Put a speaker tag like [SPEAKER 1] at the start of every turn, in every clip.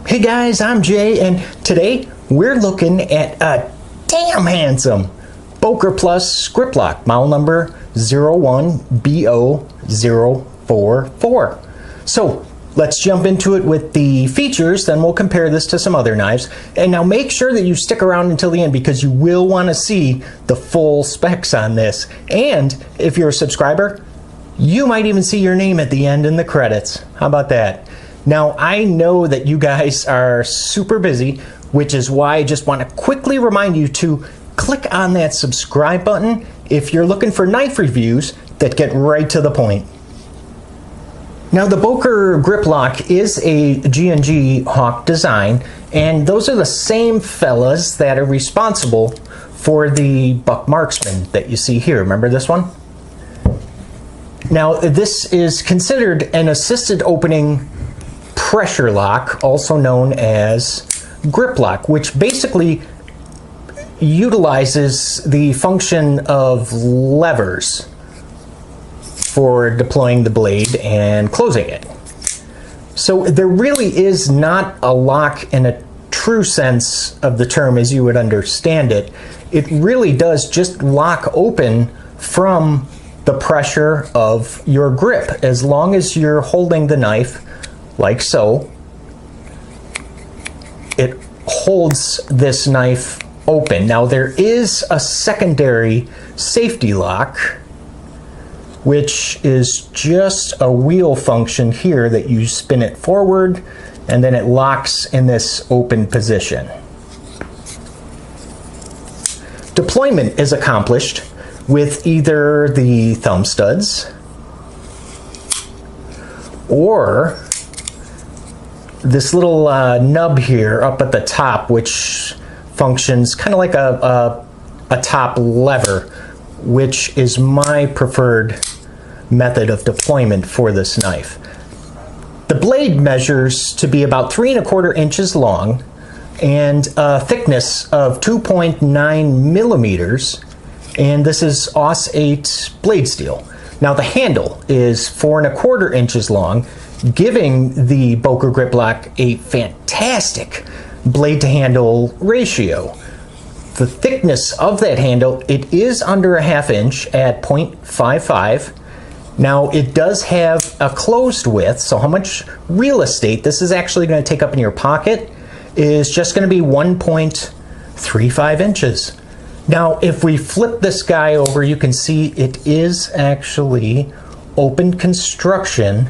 [SPEAKER 1] Hey guys, I'm Jay, and today we're looking at a damn handsome Boker Plus Griploc, model number 01BO044. So let's jump into it with the features, then we'll compare this to some other knives. And now make sure that you stick around until the end because you will want to see the full specs on this. And if you're a subscriber, you might even see your name at the end in the credits. How about that? Now, I know that you guys are super busy, which is why I just want to quickly remind you to click on that subscribe button if you're looking for knife reviews that get right to the point. Now, the Boker Griploc is a G&G Hawk design, and those are the same fellas that are responsible for the buck marksman that you see here. Remember this one? Now, this is considered an assisted opening pressure lock, also known as grip lock, which basically utilizes the function of levers for deploying the blade and closing it. So there really is not a lock in a true sense of the term as you would understand it. It really does just lock open from the pressure of your grip. As long as you're holding the knife like so, it holds this knife open. Now there is a secondary safety lock, which is just a wheel function here that you spin it forward and then it locks in this open position. Deployment is accomplished with either the thumb studs or this little nub here up at the top, which functions kind of like a top lever, which is my preferred method of deployment for this knife. The blade measures to be about 3 1/4 inches long and a thickness of 2.9 millimeters, and this is Aus 8 blade steel. Now the handle is 4 1/4 inches long, giving the Boker Griploc a fantastic blade to handle ratio. The thickness of that handle, it is under a 1/2 inch at 0.55. Now it does have a closed width, so how much real estate this is actually going to take up in your pocket is just going to be 1.35 inches. Now if we flip this guy over, you can see it is actually open construction.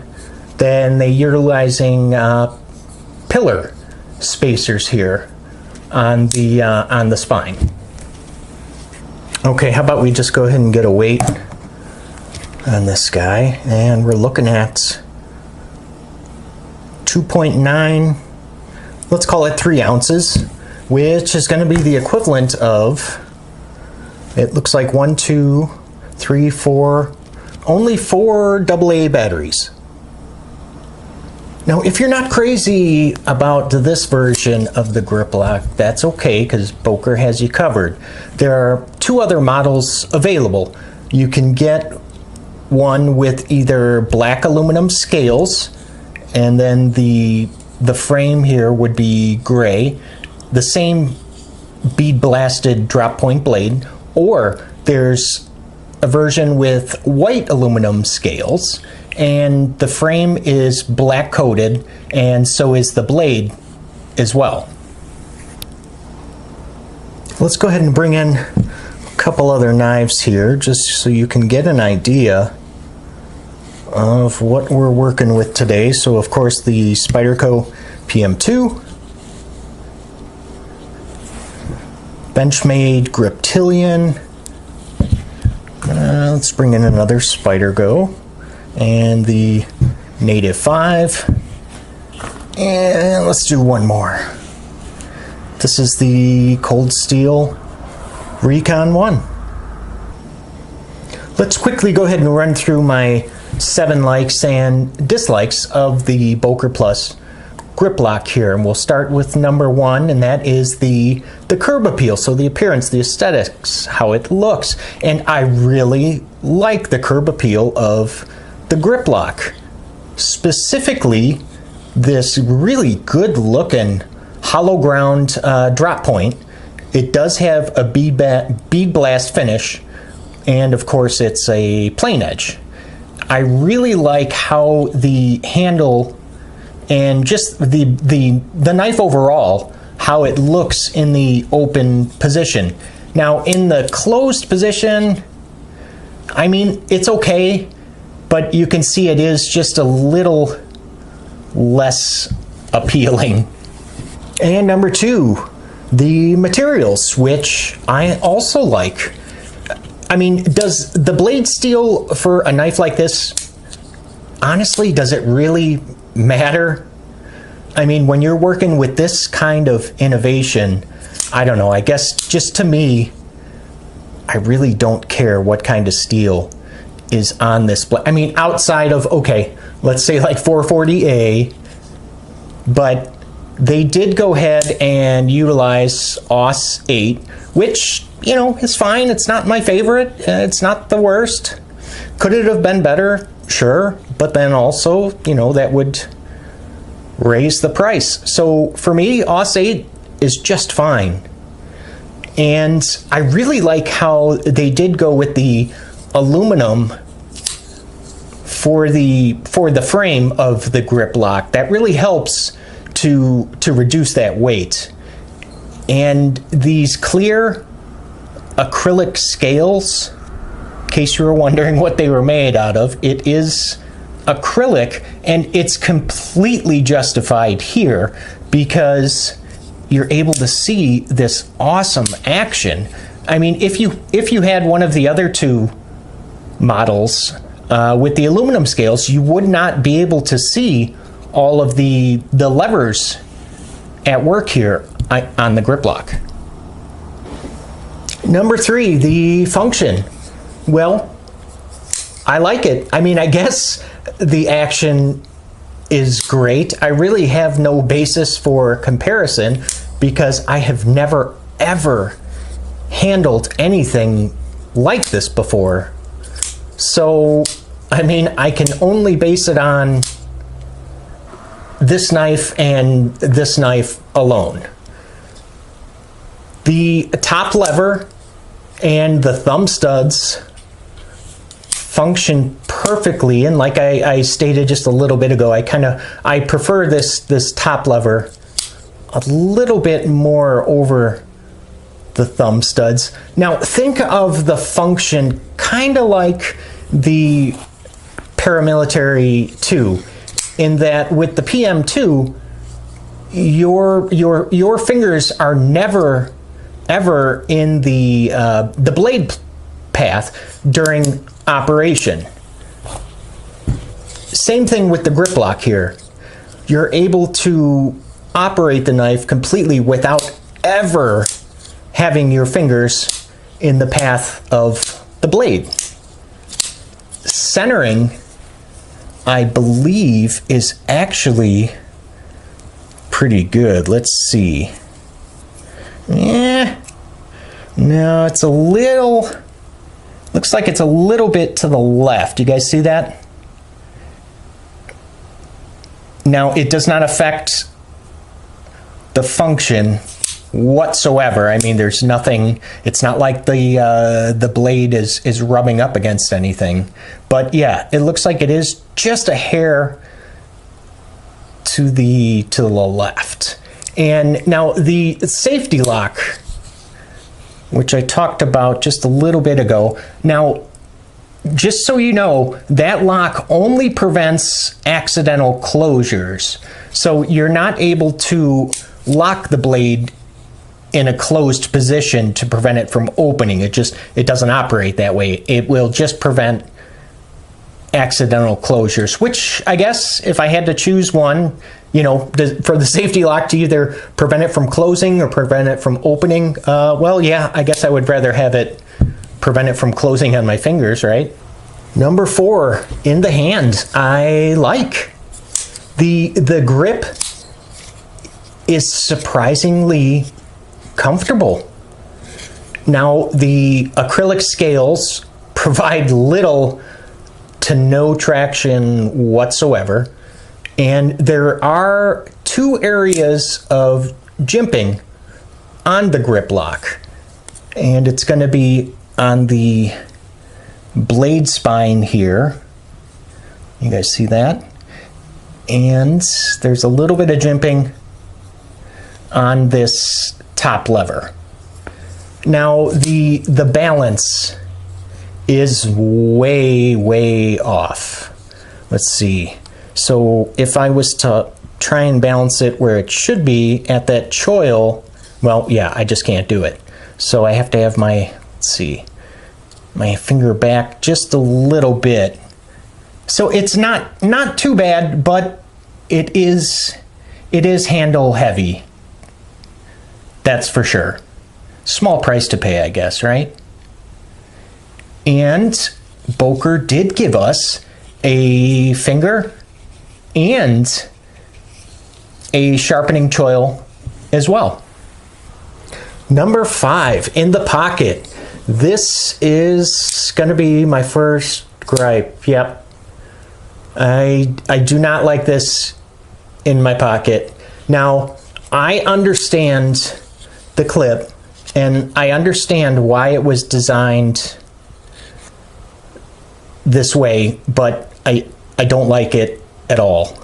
[SPEAKER 1] Then they're utilizing pillar spacers here on the spine. Okay, how about we just go ahead and get a weight on this guy, and we're looking at 2.9, let's call it 3 ounces, which is going to be the equivalent of, it looks like 1, 2, 3, 4, only 4 AA batteries. Now, if you're not crazy about this version of the Griploc, that's okay, because Boker has you covered. There are 2 other models available. You can get one with either black aluminum scales, and then the frame here would be gray, the same bead blasted drop point blade, or there's a version with white aluminum scales, and the frame is black coated, and so is the blade as well. Let's go ahead and bring in a couple other knives here just so you can get an idea of what we're working with today. So of course the Spyderco PM2, Benchmade Griptilian, let's bring in another Spyderco, and the Native 5, and let's do one more. This is the Cold Steel Recon 1. Let's quickly go ahead and run through my 7 likes and dislikes of the Boker Plus Griploc here, and we'll start with number 1, and that is the curb appeal. So the appearance, the aesthetics, how it looks, and I really like the curb appeal of the Griploc. Specifically, this really good looking hollow ground drop point. It does have a bead blast finish, and of course it's a plain edge. I really like how the handle and just the knife overall, how it looks in the open position. Now in the closed position, I mean, it's okay, but you can see it is just a little less appealing. And number two, the materials, which I also like. I mean, does the blade steel for a knife like this, honestly, does it really matter? I mean, when you're working with this kind of innovation, I don't know, I guess just to me, I really don't care what kind of steel is on this blade. I mean, outside of, okay, let's say like 440A, but they did go ahead and utilize AUS 8, which, you know, is fine. It's not my favorite. It's not the worst. Could it have been better? Sure. But then also, you know, that would raise the price. So for me, AUS 8 is just fine. And I really like how they did go with the aluminum for the frame of the Griploc. That really helps to reduce that weight. And these clear acrylic scales, in case you were wondering what they were made out of, it is acrylic, and it's completely justified here because you're able to see this awesome action. I mean, if you had one of the other two models with the aluminum scales, you would not be able to see all of the levers at work here on the Griploc. Number three, the function. Well, I like it. I mean, I guess the action is great. I really have no basis for comparison because I have never ever handled anything like this before. So, I mean, I can only base it on this knife and this knife alone. The top lever and the thumb studs function perfectly, and like I stated just a little bit ago, I prefer this top lever a little bit more over the thumb studs. Now think of the function kind of like the Paramilitary 2, in that with the PM2, your fingers are never ever in the blade path during operation. Same thing with the Griploc here. You're able to operate the knife completely without ever having your fingers in the path of the blade. Centering, I believe, is actually pretty good. Let's see. Yeah, no, it's a little, looks like it's a little bit to the left. You guys see that? Now, it does not affect the function whatsoever. I mean, there's nothing, it's not like the blade is rubbing up against anything. But yeah, it looks like it is just a hair to the left. And now the safety lock, which I talked about just a little bit ago. Now, just so you know, that lock only prevents accidental closures. So you're not able to lock the blade in a closed position to prevent it from opening. It doesn't operate that way. It will just prevent accidental closures, which I guess if I had to choose one, you know, for the safety lock to either prevent it from closing or prevent it from opening, well, yeah, I guess I would rather have it prevent it from closing on my fingers, right? Number 4, in the hand, I like. The grip is surprisingly comfortable. Now, the acrylic scales provide little to no traction whatsoever, And there are 2 areas of jimping on the Griploc. And it's going to be on the blade spine here. You guys see that? And there's a little bit of jimping on this top lever. Now the balance is way off. Let's see. So if I was to try and balance it where it should be at that choil, well, yeah, I just can't do it. So I have to have my, let's see, my finger back just a little bit. So it's not too bad, but it is handle heavy. That's for sure. Small price to pay, I guess, right? And Boker did give us a finger and a sharpening choil as well. Number 5, in the pocket. This is going to be my first gripe. Yep. I do not like this in my pocket. Now, I understand the clip, and I understand why it was designed this way, but I don't like it at all.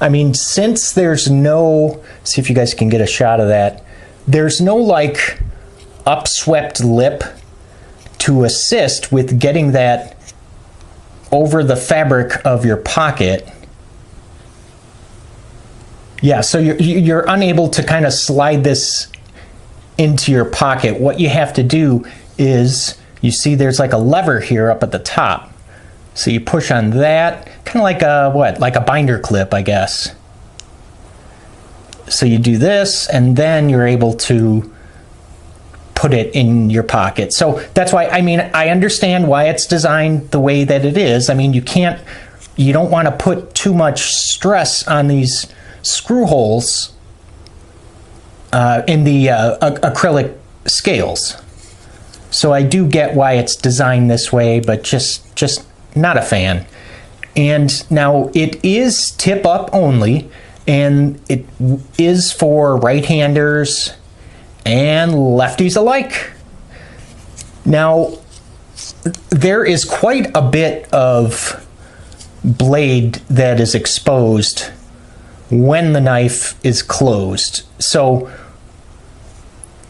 [SPEAKER 1] I mean, since there's no, see if you guys can get a shot of that, there's no like upswept lip to assist with getting that over the fabric of your pocket. Yeah, so you're unable to kind of slide this into your pocket. What you have to do is, you see there's like a lever here up at the top. So you push on that, kind of like a, what, like a binder clip, I guess. So you do this, and then you're able to put it in your pocket. So that's why, I mean, I understand why it's designed the way that it is. I mean, you don't want to put too much stress on these screw holes in the acrylic scales. So I do get why it's designed this way, but just not a fan. And now it is tip up only, and it is for right-handers and lefties alike. Now, there is quite a bit of blade that is exposed when the knife is closed. So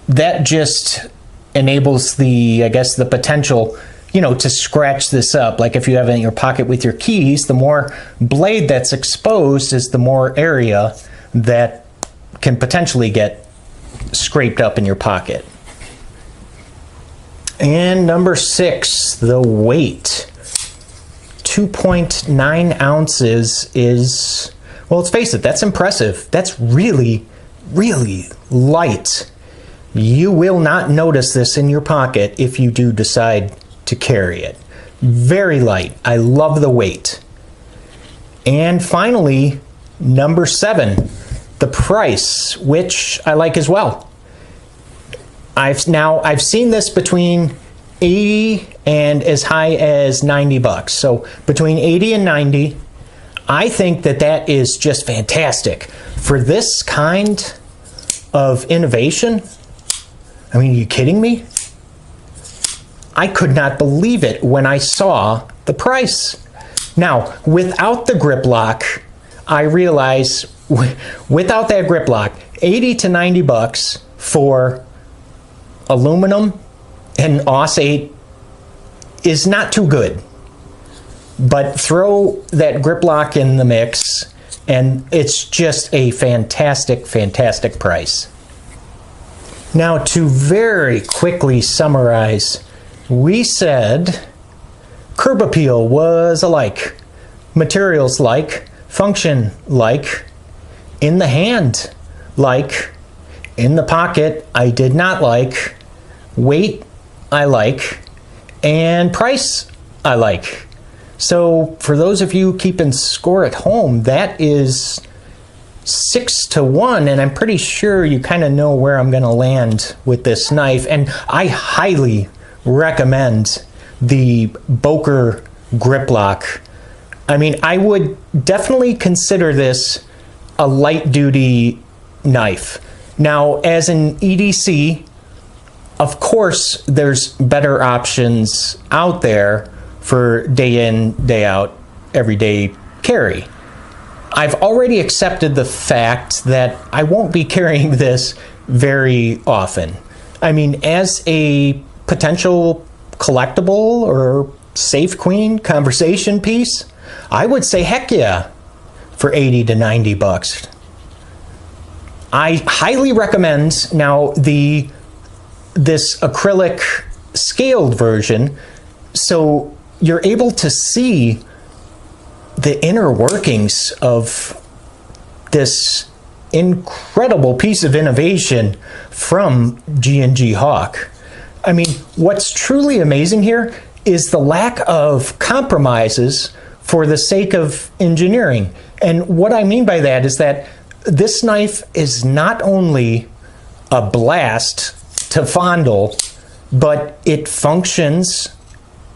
[SPEAKER 1] that just enables the, I guess, the potential, you know, to scratch this up. Like if you have it in your pocket with your keys, the more blade that's exposed is the more area that can potentially get scraped up in your pocket. And number 6, the weight. 2.9 ounces is, well, let's face it, that's impressive. That's really, really light. You will not notice this in your pocket if you do decide to carry it. Very light. I love the weight. And finally, number 7, the price, which I like as well. I've seen this between 80 and as high as 90 bucks. So between 80 and 90, I think that that is just fantastic. For this kind of innovation, I mean, are you kidding me? I could not believe it when I saw the price. Now, without the Griploc, I realize without that Griploc, 80 to 90 bucks for aluminum and Aus 8 is not too good. But throw that Griploc in the mix, and it's just a fantastic, fantastic price. Now, to very quickly summarize, we said curb appeal was alike, materials like, function like, in the hand like, in the pocket I did not like, weight I like, and price I like. So for those of you keeping score at home, that is 6-1, and I'm pretty sure you kind of know where I'm going to land with this knife. And I highly recommend the Boker Griploc. I mean, I would definitely consider this a light-duty knife. Now, as an EDC, of course, there's better options out there for day in, day out, everyday carry. I've already accepted the fact that I won't be carrying this very often. I mean, as a potential collectible or safe queen conversation piece, I would say heck yeah for 80 to 90 bucks. I highly recommend now this acrylic scaled version, so you're able to see the inner workings of this incredible piece of innovation from G&G Hawk. I mean, what's truly amazing here is the lack of compromises for the sake of engineering. And what I mean by that is that this knife is not only a blast to fondle, but it functions,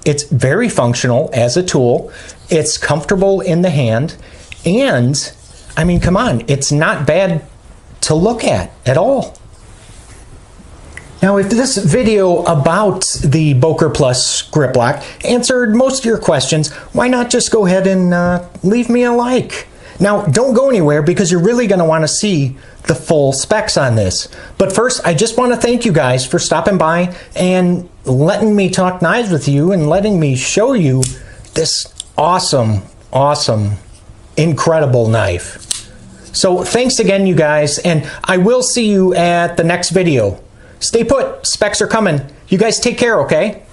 [SPEAKER 1] it's very functional as a tool, it's comfortable in the hand, and I mean, come on, it's not bad to look at all. Now, if this video about the Boker Plus Griploc answered most of your questions, why not just go ahead and leave me a like? Now, don't go anywhere because you're really going to want to see the full specs on this. But first, I just want to thank you guys for stopping by and letting me talk knives with you and letting me show you this awesome, incredible knife. So thanks again, you guys, and I will see you at the next video. Stay put, specs are coming. You guys take care, okay?